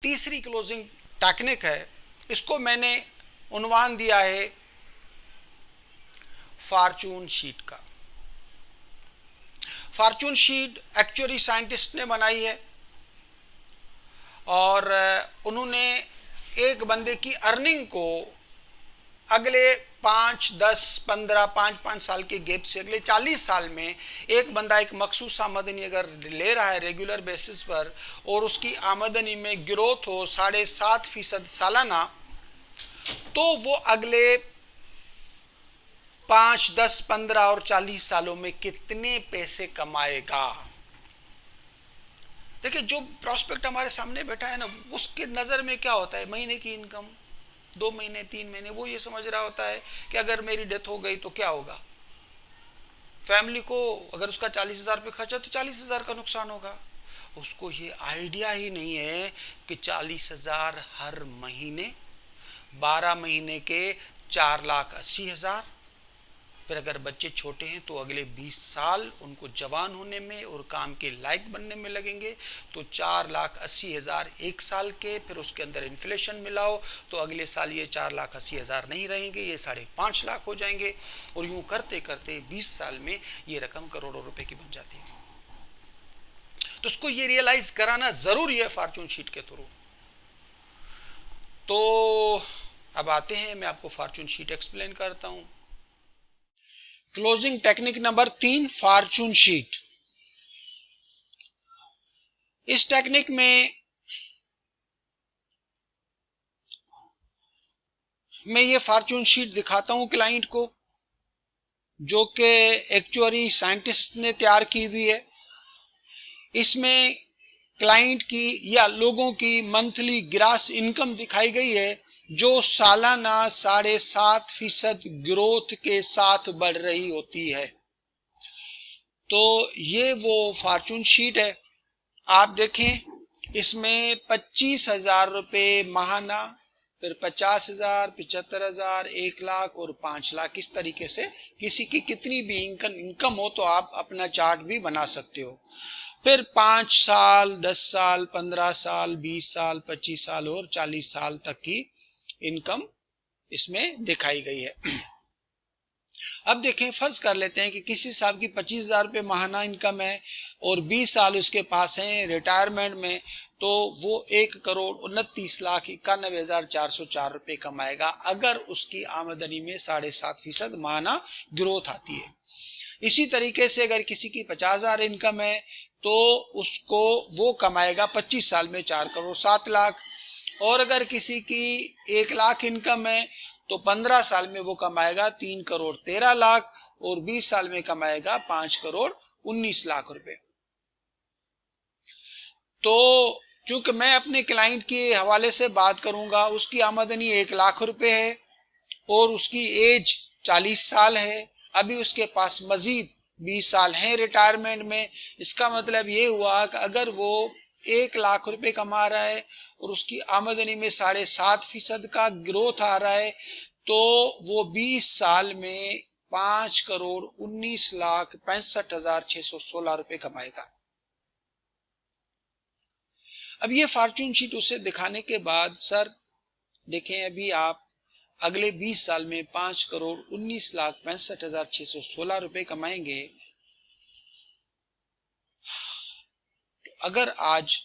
तीसरी closing technique है, इसको मैंने उन्वान दिया है फॉर्चून शीट का। फॉर्चून शीट एक्चुअली साइंटिस्ट ने बनाई है और उन्होंने एक बंदे की अर्निंग को अगले 5, 10, 15, 5 साल के गैप से अगले 40 साल में एक बंदा एक मखसूस आमदनी अगर ले रहा है रेगुलर बेसिस पर और उसकी आमदनी में ग्रोथ हो 7.5% सालाना, तो वो अगले 5, 10, 15 और 40 सालों में कितने पैसे कमाएगा। देखिए, जो प्रोस्पेक्ट हमारे सामने बैठा है ना, उसके नज़र में क्या होता है, महीने की इनकम 2 महीने 3 महीने, वो ये समझ रहा होता है कि अगर मेरी डेथ हो गई तो क्या होगा, फैमिली को अगर उसका 40,000 रुपये खर्चा तो 40,000 का नुकसान होगा। उसको ये आइडिया ही नहीं है कि 40,000 हर महीने 12 महीने के 4,80,000, फिर अगर बच्चे छोटे हैं तो अगले 20 साल उनको जवान होने में और काम के लायक बनने में लगेंगे, तो 4,80,000 एक साल के, फिर उसके अंदर इन्फ्लेशन मिलाओ तो अगले साल ये 4,80,000 नहीं रहेंगे, ये 5.5 लाख हो जाएंगे, और यूं करते करते 20 साल में ये रकम करोड़ों रुपए की बन जाती है। तो उसको ये रियलाइज कराना जरूरी है फॉर्चून शीट के थ्रू। तो अब आते हैं, मैं आपको फॉर्चून शीट एक्सप्लेन करता हूं। Closing technique number 3, Fortune sheet. इस टेक्निक में मैं ये फॉर्चून शीट दिखाता हूं क्लाइंट को, जो कि एक्चुअली साइंटिस्ट ने तैयार की हुई है। इसमें क्लाइंट की या लोगों की मंथली ग्रॉस इनकम दिखाई गई है, जो सालाना 7.5% ग्रोथ के साथ बढ़ रही होती है। तो ये वो फॉर्चून शीट है। आप देखें, इसमें 25,000 रुपये माहाना, फिर 50,000, 75,000, 1 लाख और 5 लाख, इस तरीके से किसी की कितनी भी इनकम हो तो आप अपना चार्ट भी बना सकते हो। फिर 5 साल, 10 साल, 15 साल, 20 साल, 25 साल और 40 साल तक की इनकम इसमें दिखाई गई है। अब देखें, फर्ज कर लेते हैं कि किसी साहब की 25,000 रुपये माहाना इनकम है और 20 साल उसके पास है रिटायरमेंट में, तो वो 1,29,91,404 रुपये कमाएगा अगर उसकी आमदनी में 7.5% माहाना ग्रोथ आती है। इसी तरीके से अगर किसी की 50,000 इनकम है तो उसको वो कमाएगा 25 साल में 4,07,00,000, और अगर किसी की 1 लाख इनकम है तो 15 साल में वो कमाएगा 3,13,00,000 और 20 साल में कमाएगा 5,19,00,000 रुपए। तो चूंकि मैं अपने क्लाइंट के हवाले से बात करूंगा, उसकी आमदनी 1 लाख रुपए है और उसकी एज 40 साल है, अभी उसके पास मजीद 20 साल हैं रिटायरमेंट में। इसका मतलब ये हुआ कि अगर वो 1 लाख रुपए कमा रहा है और उसकी आमदनी में 7.5% का ग्रोथ आ रहा है, तो वो 20 साल में 5,19,65,616 रुपए कमाएगा। अब ये फॉर्चून शीट उसे दिखाने के बाद, सर देखें, अभी आप अगले 20 साल में 5,19,65,616 रुपए कमाएंगे। तो अगर आज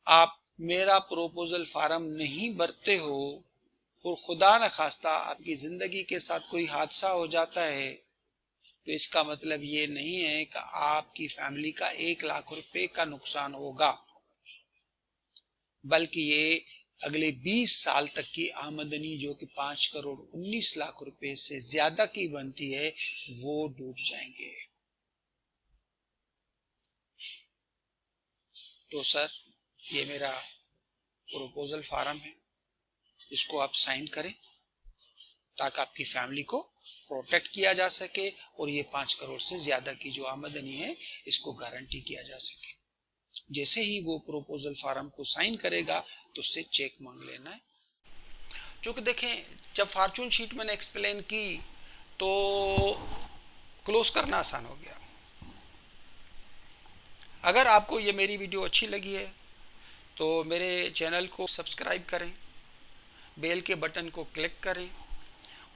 आप मेरा प्रोपोजल फॉर्म नहीं भरते हो और खुदा न खास्ता आपकी जिंदगी के साथ कोई हादसा हो जाता है, तो इसका मतलब ये नहीं है कि आपकी फैमिली का 1 लाख रुपए का नुकसान होगा, बल्कि ये अगले 20 साल तक की आमदनी जो कि 5,19,00,000 रुपए से ज्यादा की बनती है, वो डूब जाएंगे। तो सर, ये मेरा प्रपोजल फॉर्म है, इसको आप साइन करें ताकि आपकी फैमिली को प्रोटेक्ट किया जा सके और ये 5 करोड़ से ज्यादा की जो आमदनी है इसको गारंटी किया जा सके। जैसे ही वो प्रपोजल फॉर्म को साइन करेगा तो उससे चेक मांग लेना है। क्योंकि देखें, जब फॉर्चून शीट मैंने एक्सप्लेन की तो क्लोज करना आसान हो गया। अगर आपको ये मेरी वीडियो अच्छी लगी है तो मेरे चैनल को सब्सक्राइब करें, बेल के बटन को क्लिक करें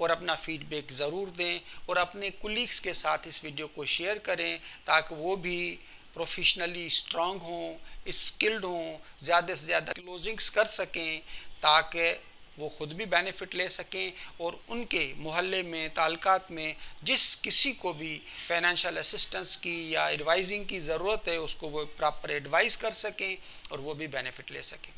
और अपना फीडबैक ज़रूर दें और अपने कुलीग्स के साथ इस वीडियो को शेयर करें ताकि वो भी प्रोफेशनली स्ट्रांग हों, स्किल्ड हों, ज़्यादा से ज़्यादा क्लोजिंग्स कर सकें ताकि वो ख़ुद भी बेनिफिट ले सकें और उनके मोहल्ले में, ताल्लुकात में जिस किसी को भी फाइनेंशियल असिस्टेंस की या एडवाइजिंग की ज़रूरत है उसको वो प्रॉपर एडवाइस कर सकें और वो भी बेनिफिट ले सकें।